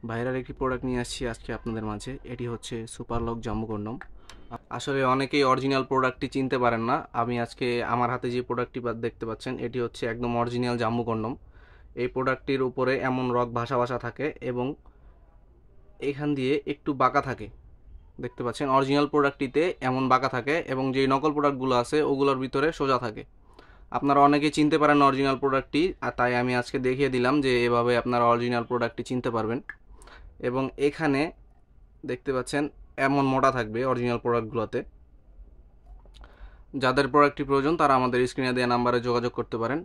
Viral একটি product নিয়ে আসছি আজকে আপনাদের মাঝে। এটি হচ্ছে সুপার লক জাম্বো কন্ডম। আসলে অনেকেই অরিজিনাল প্রোডাক্টটি চিনতে পারেন না। আমি আজকে আমার হাতে যে প্রোডাক্টটি দেখতে পাচ্ছেন, এটি হচ্ছে একদম অরিজিনাল জাম্বো কন্ডম। এই প্রোডাক্টটির উপরে এমন রক ভাসা ভাসা থাকে এবং এখান দিয়ে একটু বাঁকা থাকে। দেখতে পাচ্ছেন অরিজিনাল প্রোডাক্টটিতে এমন বাঁকা থাকে এবং যে নকল প্রোডাক্টগুলো আছে ওগুলোর ভিতরে সোজা থাকে। আপনারা অনেকেই চিনতে পারেন অরিজিনাল প্রোডাক্টটি, আর তাই আমি আজকে দেখিয়ে দিলাম যে এভাবে আপনারা অরিজিনাল প্রোডাক্টটি চিনতে পারবেন। এবং এখানে দেখতে পাচ্ছেন এমন মোটা থাকবে অরিজিনাল প্রোডাক্টগুলোতে। যাদের প্রোডাক্টটি প্রয়োজন তারা আমাদের স্ক্রিনে দেওয়া নাম্বারে যোগাযোগ করতে পারেন।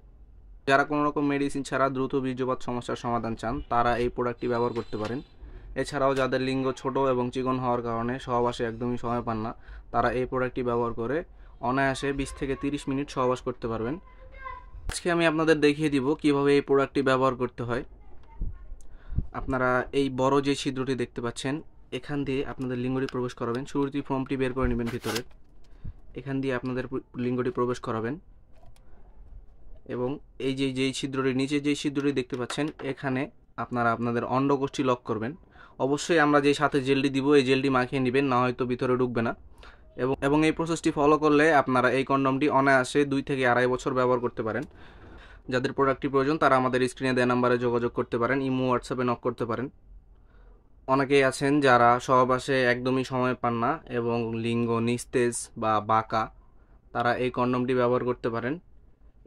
যারা কোনো রকম মেডিসিন ছাড়া দ্রুত বীর্যপাত সমস্যার সমাধান চান তারা এই প্রোডাক্টটি ব্যবহার করতে পারেন। এছাড়াও যাদের লিঙ্গ ছোট এবং চিকন হওয়ার কারণে সহবাসে একদমই সময় পান না, তারা এই প্রোডাক্টটি ব্যবহার করে অনায়াসে 20 থেকে 30 মিনিট সহবাস করতে পারবেন। আজকে আমি আপনাদের দেখিয়ে দিব কিভাবে এই প্রোডাক্টটি ব্যবহার করতে হয়। আপনারা এই বড় যে ছিদ্রটি দেখতে পাচ্ছেন, এখান দিয়ে আপনাদের লিঙ্গটি প্রবেশ করাবেন। শুরুতেই ফর্মটি বের করে নেবেন ভিতরে, এখান দিয়ে আপনাদের লিঙ্গটি প্রবেশ করাবেন এবং এই যেই ছিদ্রটির নিচে যেই ছিদ্রটি দেখতে পাচ্ছেন, এখানে আপনারা আপনাদের অন্ডকোষটি লক করবেন। অবশ্যই আমরা যে সাথে জেলটি দিব এই জেলটি মাখিয়ে নেবেন, না হয়তো ভিতরে ঢুকবে না। এবং এই প্রসেসটি ফলো করলে আপনারা এই কন্ডমটি অনায়াসে 2 থেকে 2.5 বছর ব্যবহার করতে পারেন। যাদের প্রোডাক্টটি প্রয়োজন তারা আমাদের স্ক্রিনে দেওয়া নাম্বারে যোগাযোগ করতে পারেন, ইমো হোয়াটসঅ্যাপে নক করতে পারেন। অনেকেই আছেন যারা সহবাসে একদমই সময় পান না এবং লিঙ্গ নিস্তেজ বা বাঁকা, তারা এই কন্ডমটি ব্যবহার করতে পারেন।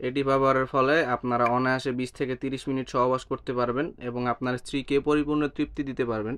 এটি ব্যবহারের ফলে আপনারা অনায়াসে 20 থেকে 30 মিনিট সহবাস করতে পারবেন এবং আপনার স্ত্রীকে পরিপূর্ণ তৃপ্তি দিতে পারবেন।